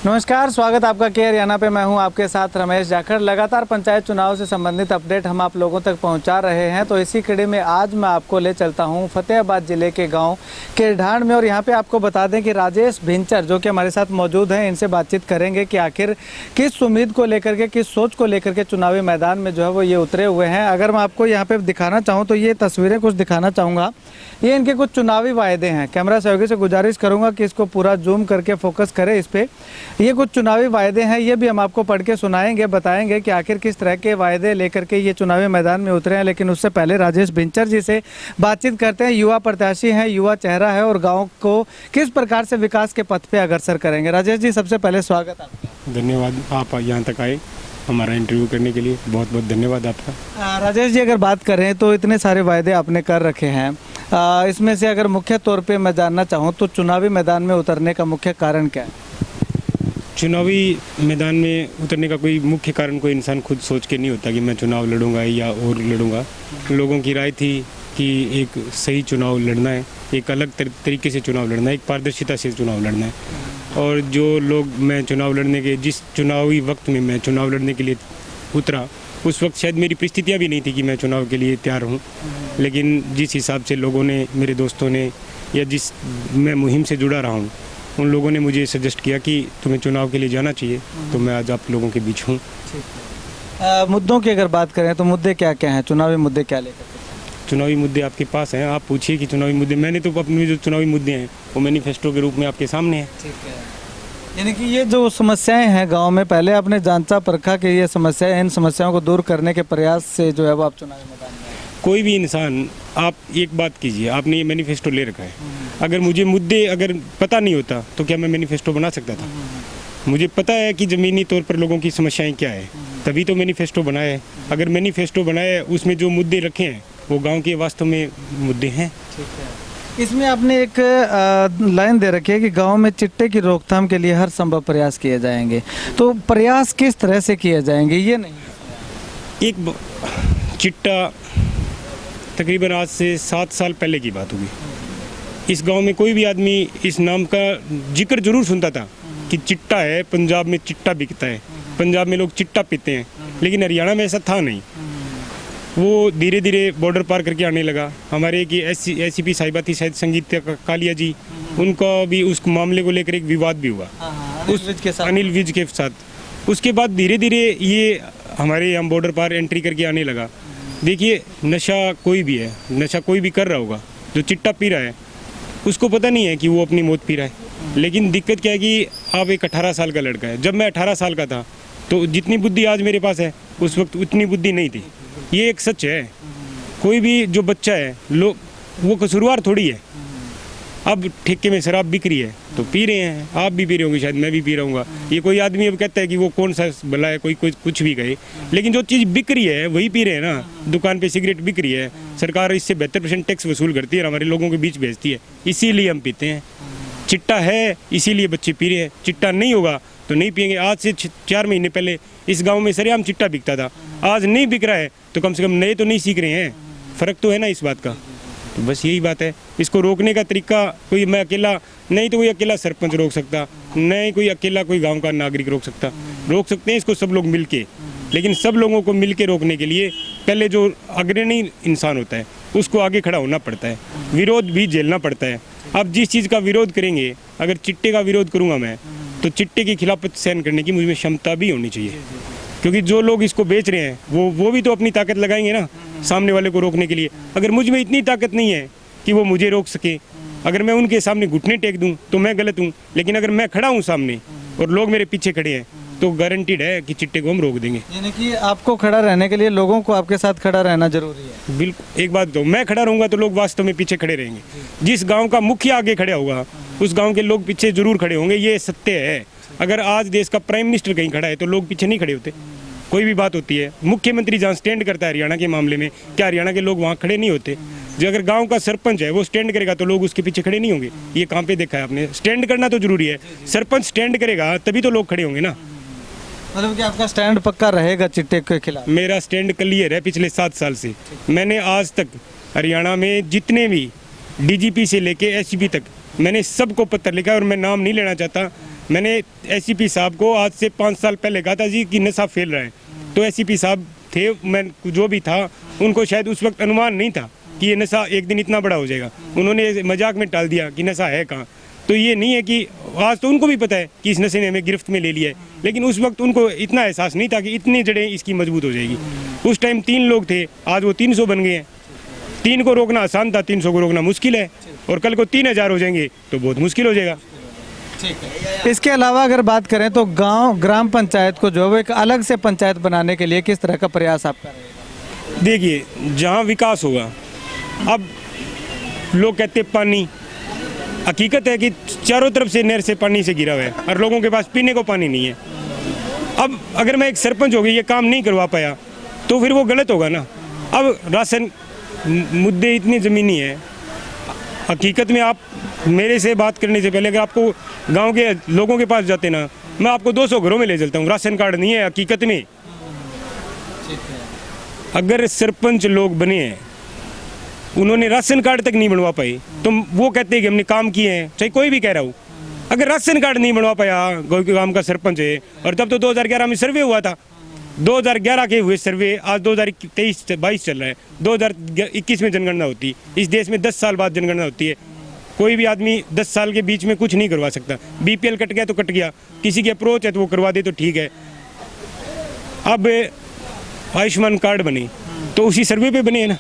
नमस्कार, स्वागत आपका के हरियाणा पे। मैं हूं आपके साथ रमेश जाखड़। लगातार पंचायत चुनाव से संबंधित अपडेट हम आप लोगों तक पहुंचा रहे हैं। तो इसी कड़ी में आज मैं आपको ले चलता हूं फतेहाबाद जिले के गांव केरढाण में, और यहां पे आपको बता दें कि राजेश भिंचर जो कि हमारे साथ मौजूद हैं, इनसे बातचीत करेंगे कि आखिर किस उम्मीद को लेकर के, किस सोच को लेकर के चुनावी मैदान में जो है वो ये उतरे हुए हैं। अगर मैं आपको यहाँ पे दिखाना चाहूँ तो ये तस्वीरें कुछ दिखाना चाहूँगा, ये इनके कुछ चुनावी वायदे हैं। कैमरा सहयोगी से गुजारिश करूँगा कि इसको पूरा जूम करके फोकस करें इस पर। ये कुछ चुनावी वायदे हैं, ये भी हम आपको पढ़ के सुनाएंगे, बताएंगे कि आखिर किस तरह के वायदे लेकर के ये चुनावी मैदान में उतरे हैं। लेकिन उससे पहले राजेश भिंचर जी से बातचीत करते हैं। युवा प्रत्याशी हैं, युवा चेहरा है और गांव को किस प्रकार से विकास के पथ पे अग्रसर करेंगे। राजेश जी, सबसे पहले स्वागत आपका। धन्यवाद, आप यहाँ तक आए हमारा इंटरव्यू करने के लिए, बहुत बहुत धन्यवाद आपका। राजेश जी, अगर बात करें तो इतने सारे वायदे आपने कर रखे हैं, इसमें से अगर मुख्य तौर पे मैं जानना चाहूँ तो चुनावी मैदान में उतरने का मुख्य कारण क्या है? चुनावी मैदान में उतरने का कोई मुख्य कारण कोई इंसान खुद सोच के नहीं होता कि मैं चुनाव लड़ूंगा या और लड़ूंगा। लोगों की राय थी कि एक सही चुनाव लड़ना है, एक अलग तरीके से चुनाव लड़ना है, एक पारदर्शिता से चुनाव लड़ना है। और जो लोग मैं चुनाव लड़ने के जिस चुनावी वक्त में मैं चुनाव लड़ने के लिए उतरा, उस वक्त शायद मेरी परिस्थितियाँ भी नहीं थी कि मैं चुनाव के लिए तैयार हूँ। लेकिन जिस हिसाब से लोगों ने, मेरे दोस्तों ने, या जिस मैं मुहिम से जुड़ा रहा हूँ, उन लोगों ने मुझे सजेस्ट किया कि तुम्हें चुनाव के लिए जाना चाहिए, तो मैं आज आप लोगों के बीच हूँ। मुद्दों की अगर बात करें तो मुद्दे क्या क्या हैं, चुनावी मुद्दे क्या लेकर? चुनावी मुद्दे आपके पास हैं, आप पूछिए कि चुनावी मुद्दे। मैंने तो अपने जो चुनावी मुद्दे हैं वो मैनिफेस्टो के रूप में आपके सामने है। ठीक है, यानी कि ये जो समस्याएं हैं गांव में, पहले आपने जांचा परखा कि ये समस्याएं, इन समस्याओं को दूर करने के प्रयास से जो है वो आप चुनावी मैदान में आए। कोई भी इंसान, आप एक बात कीजिए, आपने ये मैनिफेस्टो ले रखा है, अगर मुझे मुद्दे अगर पता नहीं होता तो क्या मैं मैनिफेस्टो बना सकता था? मुझे पता है कि ज़मीनी तौर पर लोगों की समस्याएं क्या है, तभी तो मैनिफेस्टो बनाया है। अगर मैनिफेस्टो बनाया है, उसमें जो मुद्दे रखे हैं वो गांव के वास्तव में मुद्दे हैं। ठीक है, इसमें आपने एक लाइन दे रखी है कि गांव में चिट्टे की रोकथाम के लिए हर संभव प्रयास किए जाएंगे। तो प्रयास किस तरह से किए जाएंगे ये नहीं? एक चिट्टा तकरीबन आज से 7 साल पहले की बात होगी। इस गांव में कोई भी आदमी इस नाम का जिक्र जरूर सुनता था कि चिट्टा है, पंजाब में चिट्टा बिकता है, पंजाब में लोग चिट्टा पीते हैं। लेकिन हरियाणा में ऐसा था नहीं। वो धीरे धीरे बॉर्डर पार करके आने लगा। हमारे की एसीपी साहिबा थी शायद, संगीता कालिया जी, उनका भी उस मामले को लेकर एक विवाद भी हुआ अनिल विज के साथ। उसके बाद धीरे धीरे ये हमारे यहाँ बॉर्डर पार एंट्री करके आने लगा। देखिए, नशा कोई भी है, नशा कोई भी कर रहा होगा, जो चिट्टा पी रहा है उसको पता नहीं है कि वो अपनी मौत पी रहा है। लेकिन दिक्कत क्या है कि अब एक 18 साल का लड़का है। जब मैं 18 साल का था तो जितनी बुद्धि आज मेरे पास है, उस वक्त उतनी बुद्धि नहीं थी। ये एक सच है। कोई भी जो बच्चा है, लोग वो कसूरवार थोड़ी है। अब ठेके में शराब बिक रही है तो पी रहे हैं, आप भी पी रहे होंगे, शायद मैं भी पी रहा हूँ। ये कोई आदमी अब कहता है कि वो कौन सा भला है, कोई कुछ भी कहे, लेकिन जो चीज़ बिक रही है वही पी रहे हैं ना। दुकान पे सिगरेट बिक रही है, सरकार इससे 72% टैक्स वसूल करती है और हमारे लोगों के बीच भेजती है, इसीलिए हम पीते हैं। चिट्टा है इसीलिए बच्चे पी रहे हैं, चिट्टा नहीं होगा तो नहीं पियेंगे। आज से 4 महीने पहले इस गाँव में सरेआम चिट्टा बिकता था, आज नहीं बिक रहा है तो कम से कम नए तो नहीं सीख रहे हैं। फ़र्क तो है ना इस बात का। तो बस यही बात है। इसको रोकने का तरीका कोई मैं अकेला नहीं, तो कोई अकेला सरपंच रोक सकता नहीं, कोई अकेला कोई गांव का नागरिक रोक सकता। रोक सकते हैं इसको सब लोग मिलके, लेकिन सब लोगों को मिलके रोकने के लिए पहले जो अग्रणी इंसान होता है उसको आगे खड़ा होना पड़ता है, विरोध भी झेलना पड़ता है। अब जिस चीज़ का विरोध करेंगे, अगर चिट्टे का विरोध करूँगा मैं, तो चिट्टे की खिलाफत सहन करने की मुझे क्षमता भी होनी चाहिए, क्योंकि जो लोग इसको बेच रहे हैं वो भी तो अपनी ताकत लगाएंगे ना सामने वाले को रोकने के लिए। अगर मुझ में इतनी ताकत नहीं है कि वो मुझे रोक सके, अगर मैं उनके सामने घुटने टेक दूं तो मैं गलत हूं। लेकिन अगर मैं खड़ा हूं सामने और लोग मेरे पीछे खड़े हैं तो गारंटीड है कि चिट्टे को हम रोक देंगे। यानी कि आपको खड़ा रहने के लिए लोगों को आपके साथ खड़ा रहना जरूरी है। बिल्कुल, एक बात तो मैं खड़ा रहूँगा तो लोग वास्तव में पीछे खड़े रहेंगे। जिस गाँव का मुखिया आगे खड़ा होगा उस गाँव के लोग पीछे जरूर खड़े होंगे, ये सत्य है। अगर आज देश का प्राइम मिनिस्टर कहीं खड़ा है तो लोग पीछे नहीं खड़े होते। कोई भी बात होती है, मुख्यमंत्री जहाँ स्टैंड करता है हरियाणा के मामले में, क्या हरियाणा के लोग वहाँ खड़े नहीं होते? जो अगर गांव का सरपंच है वो स्टैंड करेगा तो लोग उसके पीछे खड़े नहीं होंगे। ये कहाँ पे देखा है आपने? स्टैंड करना तो जरूरी है, सरपंच स्टैंड करेगा तभी तो लोग खड़े होंगे ना। मतलब कि आपका स्टैंड पक्का रहेगा चिट्टे के खिलाफ? मेरा स्टैंड क्लियर है। पिछले 7 साल से मैंने आज तक हरियाणा में जितने भी DGP से लेके SCP तक मैंने सबको पत्र लिखा, और मैं नाम नहीं लेना चाहता, मैंने एससीपी साहब को आज से 5 साल पहले कहा था जी कि नशा फैल रहा है, तो एससीपी साहब थे, मैं जो भी था, उनको शायद उस वक्त अनुमान नहीं था कि ये नशा एक दिन इतना बड़ा हो जाएगा। उन्होंने मजाक में टाल दिया कि नशा है कहाँ। तो ये नहीं है कि आज तो उनको भी पता है कि इस नशे ने हमें गिरफ्त में ले लिया है, लेकिन उस वक्त उनको इतना एहसास नहीं था कि इतनी जड़ें इसकी मजबूत हो जाएगी। उस टाइम 3 लोग थे, आज वो 300 बन गए हैं। 3 को रोकना आसान था, 300 को रोकना मुश्किल है, और कल को 3000 हो जाएंगे तो बहुत मुश्किल हो जाएगा। इसके अलावा अगर बात करें तो गांव ग्राम पंचायत को जो है एक अलग से पंचायत बनाने के लिए किस तरह का प्रयास आपका रहेगा? देखिए, जहाँ विकास होगा, अब लोग कहते हैं पानी, हकीकत है कि चारों तरफ से नहर से पानी से घिरा हुआ है और लोगों के पास पीने को पानी नहीं है। अब अगर मैं एक सरपंच हो गई ये काम नहीं करवा पाया तो फिर वो गलत होगा ना। अब राशन मुद्दे इतनी ज़मीनी है, हकीकत में आप मेरे से बात करने से पहले अगर आपको गांव के लोगों के पास जाते ना, मैं आपको 200 घरों में ले चलता हूँ, राशन कार्ड नहीं है हकीकत में। अगर सरपंच लोग बने हैं, उन्होंने राशन कार्ड तक नहीं बनवा पाए, तो वो कहते हैं कि हमने काम किए हैं, चाहे कोई भी कह रहा हो। अगर राशन कार्ड नहीं बनवा पाया कोई गांव का सरपंच है, और तब तो 2011 में सर्वे हुआ था, 2011 के हुए सर्वे आज 2023-22 चल रहा है, 2021 में जनगणना होती। इस देश में 10 साल बाद जनगणना होती है। कोई भी आदमी 10 साल के बीच में कुछ नहीं करवा सकता। बीपीएल कट गया तो कट गया, किसी की अप्रोच है तो वो करवा दे तो ठीक है। अब आयुष्मान कार्ड बने तो उसी सर्वे पे बने हैं ना,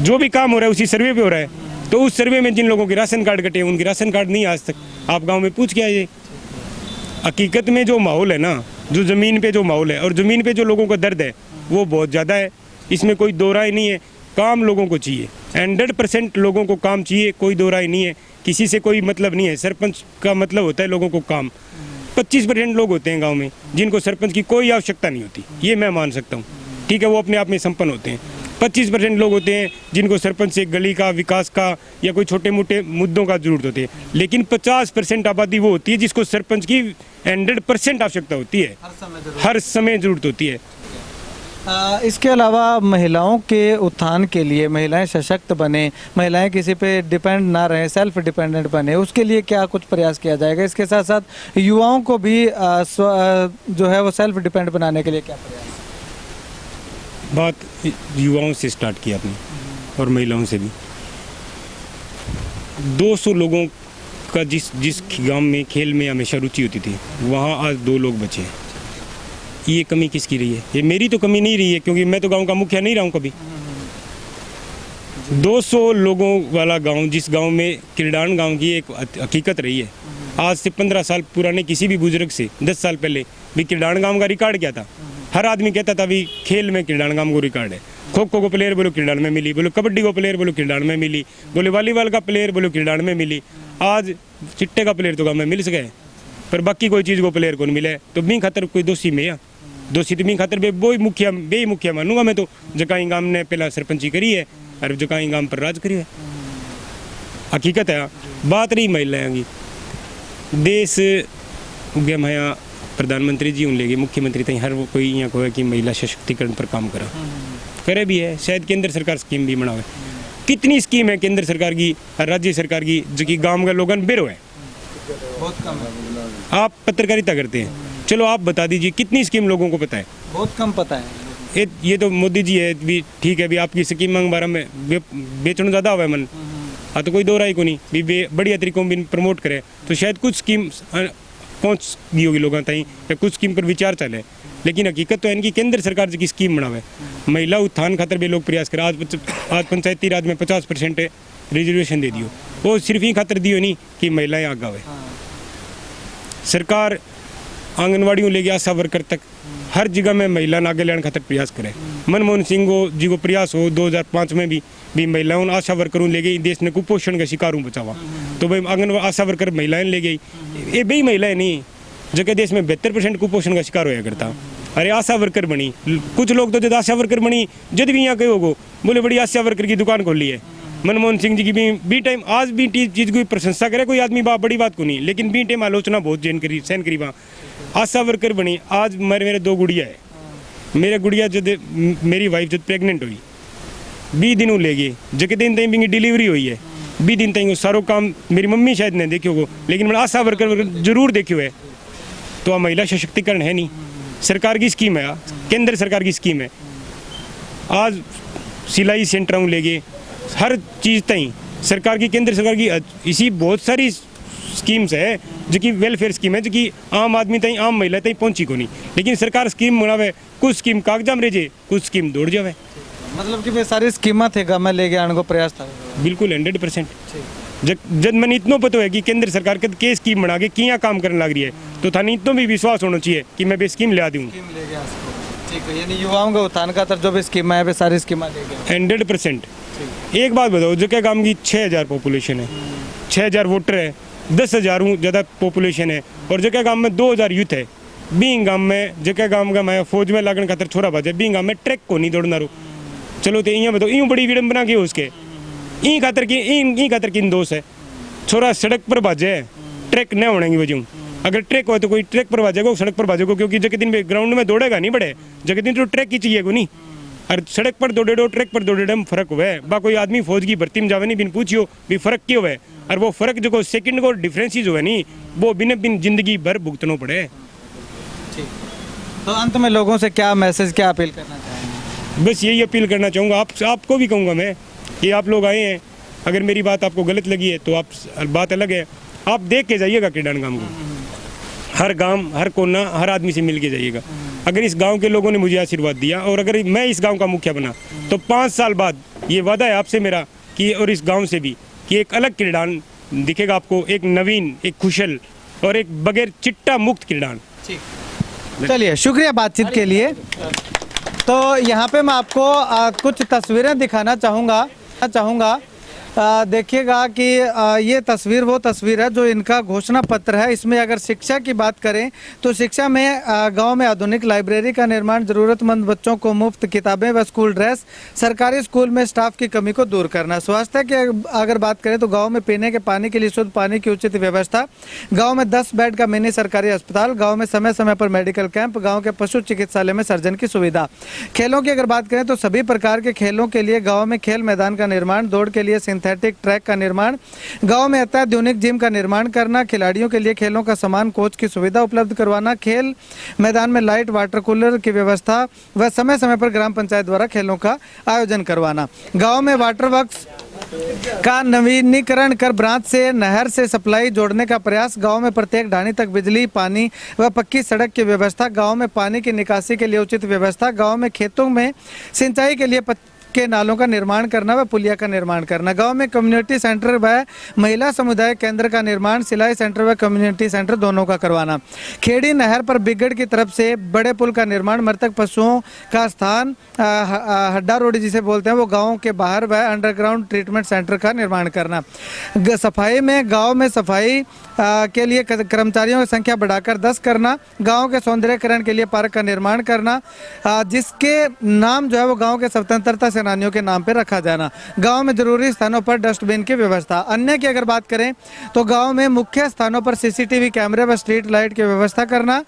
जो भी काम हो रहा है उसी सर्वे पे हो रहा है। तो उस सर्वे में जिन लोगों के राशन कार्ड कटे उनके राशन कार्ड नहीं आज तक। आप गांव में पूछ के आइए। हकीकत में जो माहौल है ना, जो ज़मीन पे जो माहौल है और ज़मीन पे जो लोगों का दर्द है वो बहुत ज़्यादा है, इसमें कोई दो राय नहीं है। काम लोगों को चाहिए, 100% लोगों को काम चाहिए, कोई दो राय नहीं है। किसी से कोई मतलब नहीं है। सरपंच का मतलब होता है लोगों को काम। 25% लोग होते हैं गाँव में जिनको सरपंच की कोई आवश्यकता नहीं होती, ये मैं मान सकता हूँ, ठीक है, वो अपने आप में संपन्न होते हैं। 25% लोग होते हैं जिनको सरपंच से गली का, विकास का या कोई छोटे मोटे मुद्दों का जरूरत होती है। लेकिन 50% आबादी वो होती है जिसको सरपंच की 100% आवश्यकता होती है, हर समय जरूरत होती है। इसके अलावा महिलाओं के उत्थान के लिए, महिलाएं सशक्त बने, महिलाएं किसी पे डिपेंड ना रहें, सेल्फ डिपेंडेंट बने, उसके लिए क्या कुछ प्रयास किया जाएगा? इसके साथ साथ युवाओं को भी जो है वो सेल्फ डिपेंड बनाने के लिए क्या प्रयास? बात युवाओं से स्टार्ट किया आपने और महिलाओं से भी। 200 लोगों का जिस गांव में खेल में हमेशा रुचि होती थी, वहाँ आज 2 लोग बचे हैं। ये कमी किसकी रही है? ये मेरी तो कमी नहीं रही है, क्योंकि मैं तो गांव का मुखिया नहीं रहा हूँ कभी। 200 लोगों वाला गांव, जिस गांव में किरडान गांव की एक हकीकत रही है। आज से 15 साल पुराने किसी भी बुजुर्ग से 10 साल पहले भी किरडान गांव का रिकॉर्ड क्या था? हर आदमी कहता था भी खेल में किरडान गांव को रिकॉर्ड है। खो खो को प्लेयर बोलो किरडान में मिली, बोलो कबड्डी को प्लेयर बोलो किरडान में मिली, बोले वॉलीबॉल का प्लेयर बोलो किरडान में मिली। आज चिट्टे का प्लेयर तो गाँव में मिल सके, पर बाकी कोई चीज़ को प्लेयर को नहीं मिले। तो मी खातर कोई दोषी में या दोषी तो मी खातर बे मुखिया मानूंगा मैं तो, जकाई गांव ने पहला सरपंची करी है और जकाई गांव पर राज करी है। हकीकत है। बात रही महिलाएं की, देश उगे माया प्रधानमंत्री जी उन लेगी, मुख्यमंत्री तक हर कोई यहाँ को है कि महिला सशक्तिकरण पर काम करा करे भी है। शायद केंद्र सरकार स्कीम भी बनावे। कितनी स्कीम है केंद्र सरकार की और राज्य सरकार की जो कि गाँव का लोगन बेरो है? बहुत कम है। आप पत्रकारिता करते हैं, चलो आप बता दीजिए कितनी स्कीम लोगों को पता है? बहुत कम पता है। ये तो मोदी जी है भी, ठीक है भी, आपकी स्कीम मांग बारे में बेचना ज़्यादा हुआ है मन। हाँ तो कोई दो राय को नहीं भी बढ़िया तरीकों में प्रमोट करे तो शायद कुछ स्कीम पहुँच गई होगी लोगों तक या कुछ स्कीम पर विचार चले। लेकिन हकीकत तो है इनकी केंद्र सरकार की स्कीम बनावे। महिला उत्थान खातर भी लोग प्रयास करें। आज पंचायती राज में 50% रिजर्वेशन दे दियो, वो सिर्फ ही खातर दियो नहीं कि महिलाएं आगे आवे। सरकार आंगनवाड़ियों लेके आशा वर्कर तक हर जगह में महिला आगे लेने खातर प्रयास करे। मनमोहन सिंह जी को प्रयास हो 2005 में भी महिलाओं आशा वर्करों ले गई, देश ने कुपोषण का शिकारों बचावा। तो भाई आंगनवाड़ी आशा वर्कर महिलाएं ले गई, ये भी महिलाएं नहीं जगह देश में 72% कुपोषण का शिकार होया करता। अरे आशा वर्कर बनी, कुछ लोग तो जब आशा वर्कर बनी जब भी यहाँ कहो गो बोले बड़ी आशा वर्कर की दुकान खोली है। मनमोहन सिंह जी की भी टाइम आज भी चीज़ की प्रशंसा करे कोई आदमी बड़ी बात को नहीं, लेकिन भी टाइम आलोचना बहुत सहन करी। वहाँ आशा वर्कर बनी। आज मेरे 2 गुड़िया है। मेरे गुड़िया जब मेरी वाइफ जब प्रेग्नेंट हुई 20 दिनों ले गए, जगह दिन तक भी डिलीवरी हुई है, भी दिन तक सारो काम मेरी मम्मी शायद नहीं देखियो को, लेकिन मैं आशा वर्कर जरूर देखियो है। तो आ महिला सशक्तिकरण है नहीं, सरकार की स्कीम है, केंद्र सरकार की स्कीम है। आज सिलाई सेंटर ले गए, हर चीज़ तई सरकार की, केंद्र सरकार की इसी बहुत सारी स्कीम्स है जो कि वेलफेयर स्कीम है, जो कि आम आदमी तई, आम महिला तई पहुंची को नहीं। लेकिन सरकार स्कीम बनावे, कुछ स्कीम कागजा में रह जाए, कुछ स्कीम दौड़ जावे। मतलब कि वे सारी स्कीमा थे गाँव में लेके आने को प्रयास था। बिल्कुल 100%। जब मैंने इतना पता है कि केंद्र सरकार के स्कीम बना के किया काम करने लग रही है, तो थाने इतना भी विश्वास होना चाहिए कि मैं भी स्कीम ले दूँ। ठीक है, यानी युवाओं के उत्थान का जो भी स्कीम है वे सारी स्कीमा लेके 100%। एक बात बताओ, जो क्या गाँव की 6000 पॉपुलेशन है, 6000 वोटर है, 10,000 ज़्यादा पॉपुलेशन है, और जो क्या गाँव में 2000 यूथ है। बींग गाँव में जो क्या गाँव का मैं फौज में लगन खातर छोरा बाजे, बींग गाँव में ट्रैक को नहीं दौड़ना रो। चलो तो यहाँ बताओ, यूँ बड़ी विडम्बना की उसके ई खातर की दोष है। छोरा सड़क पर बाजे, ट्रैक न होने की वजह। अगर ट्रैक हो तो कोई ट्रैक पर बाजेगा, सड़क पर बाजेगा, क्योंकि जगह दिन में ग्राउंड में दौड़ेगा नहीं बड़े, जगह दिन तो ट्रैक ही चाहिए को नहीं। और सड़क पर दौड़े दो, ट्रैक पर दौड़े में फर्क हुआ है। बा कोई आदमी फौज की भर्ती में जावे नहीं, बिन पूछियो भी फर्क क्यों है, और वो फर्क जो सेकंड को डिफरेंसेस हुए नहीं, वो बिन जिंदगी भर भुगतना पड़े। तो अंत में लोगों से क्या मैसेज, क्या अपील करना चाहेंगे? बस यही अपील करना चाहूँगा, आपको भी कहूँगा मैं कि आप लोग आए हैं, अगर मेरी बात आपको गलत लगी है तो आप बात अलग है, आप देख के जाइएगा किडान गाँव को। हर गांव, हर कोना, हर आदमी से मिल के जाइएगा। अगर इस गांव के लोगों ने मुझे आशीर्वाद दिया और अगर मैं इस गांव का मुखिया बना, तो 5 साल बाद ये वादा है आपसे मेरा कि, और इस गांव से भी, कि एक अलग किरदान दिखेगा आपको, एक नवीन, एक कुशल और एक बगैर चिट्टा मुक्त किरदान। चलिए, शुक्रिया बातचीत के लिए। तो यहाँ पे मैं आपको कुछ तस्वीरें दिखाना चाहूँगा। देखिएगा कि ये तस्वीर वो तस्वीर है जो इनका घोषणा पत्र है। इसमें अगर शिक्षा की बात करें तो शिक्षा में गांव में आधुनिक लाइब्रेरी का निर्माण, ज़रूरतमंद बच्चों को मुफ्त किताबें व स्कूल ड्रेस, सरकारी स्कूल में स्टाफ की कमी को दूर करना। स्वास्थ्य की अगर बात करें तो गांव में पीने के पानी के लिए शुद्ध पानी की उचित व्यवस्था, गाँव में 10 बेड का मिनी सरकारी अस्पताल, गाँव में समय समय पर मेडिकल कैंप, गाँव के पशु चिकित्सालय में सर्जन की सुविधा। खेलों की अगर बात करें तो सभी प्रकार के खेलों के लिए गाँव में खेल मैदान का निर्माण, दौड़ के लिए सिंथेटिक ट्रैक का निर्माण, गांव में अत्याधुनिक जिम का निर्माण करना, खिलाड़ियों के लिए खेलों का सामान, कोच की सुविधा उपलब्ध करवाना, खेल मैदान में लाइट, वाटर कूलर की व्यवस्था व समय समय पर ग्राम पंचायत द्वारा खेलों का आयोजन करवाना। गांव में वाटर वर्क्स का नवीनीकरण कर ब्रांच से नहर से सप्लाई जोड़ने का प्रयास, गांव में प्रत्येक ढाणी तक बिजली, पानी व पक्की सड़क की व्यवस्था, गांव में पानी की निकासी के लिए उचित व्यवस्था, गांव में खेतों में सिंचाई के लिए के नालों का निर्माण करना व पुलिया का निर्माण करना, गांव में कम्युनिटी सेंटर व महिला समुदाय केंद्र का निर्माण, सिलाई सेंटर व कम्युनिटी सेंटर दोनों का करवाना, खेड़ी नहर पर बिगड़ की तरफ से बड़े पुल का निर्माण, मृतक पशुओं का स्थान हड्डा रोड जिसे बोलते हैं वो गाँव के बाहर व अंडरग्राउंड ट्रीटमेंट सेंटर का निर्माण करना, सफाई में गाँव में सफाई के लिए कर्मचारियों की संख्या बढ़ाकर 10 करना, गाँव के सौंदर्यकरण के लिए पार्क का निर्माण करना, जिसके नाम जो है वो गाँव के स्वतंत्रता सेनानियों के नाम पर रखा जाना, गांव में जरूरी स्थानों पर डस्टबिन की व्यवस्था। अन्य की अगर बात करें तो गांव में मुख्य स्थानों पर सीसीटीवी कैमरे व स्ट्रीट लाइट की व्यवस्था करना,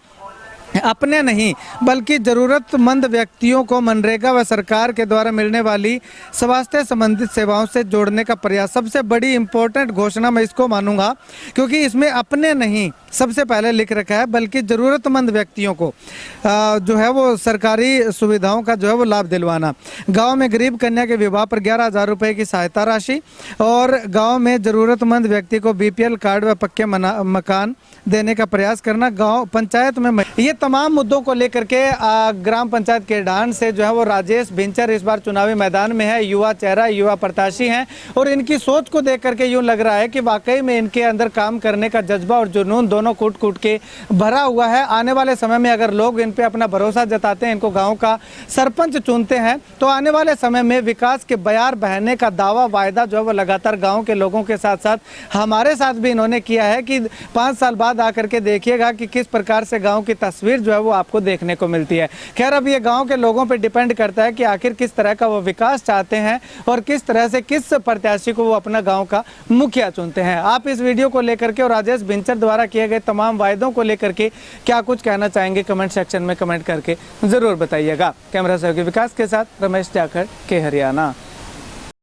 अपने नहीं बल्कि ज़रूरतमंद व्यक्तियों को मनरेगा व सरकार के द्वारा मिलने वाली स्वास्थ्य संबंधित सेवाओं से जोड़ने का प्रयास। सबसे बड़ी इम्पोर्टेंट घोषणा मैं इसको मानूंगा क्योंकि इसमें अपने नहीं सबसे पहले लिख रखा है, बल्कि ज़रूरतमंद व्यक्तियों को जो है वो सरकारी सुविधाओं का जो है वो लाभ दिलवाना। गांव में गरीब कन्या के विवाह पर 11,000 रुपये की सहायता राशि और गांव में ज़रूरतमंद व्यक्ति को BPL कार्ड व पक्के मकान देने का प्रयास करना। गांव पंचायत में ये तमाम मुद्दों को लेकर के ग्राम पंचायत केरडान से जो है वो राजेश भिंचर इस बार चुनावी मैदान में है। युवा चेहरा, युवा प्रत्याशी हैं और इनकी सोच को देख करके यूँ लग रहा है कि वाकई में इनके अंदर काम करने का जज्बा और जुनून दोनों कूट कूट के भरा हुआ है। आने वाले समय में अगर लोग इन पे अपना भरोसा जताते हैं, इनको गाँव का सरपंच चुनते हैं, तो आने वाले समय में विकास के बयार बहने का दावा वायदा जो है वो लगातार गाँव के लोगों के साथ साथ हमारे साथ भी इन्होंने किया है कि 5 साल बाद आकर के देखिएगा कि किस प्रकार से गाँव की तस्वीर जो है वो आपको देखने को मिलती है। खैर, अब ये गांव के लोगों पे डिपेंड करता है कि आखिर किस तरह का वो विकास चाहते हैं और किस तरह से किस प्रत्याशी को वो अपना गांव का मुखिया चुनते हैं। आप इस वीडियो को लेकर के और राजेश भिंचर द्वारा किए गए तमाम वायदों को लेकर के क्या कुछ कहना चाहेंगे, कमेंट सेक्शन में कमेंट करके जरूर बताइएगा। कैमरा सहयोगी विकास के साथ रमेश जाखड़ के हरियाणा।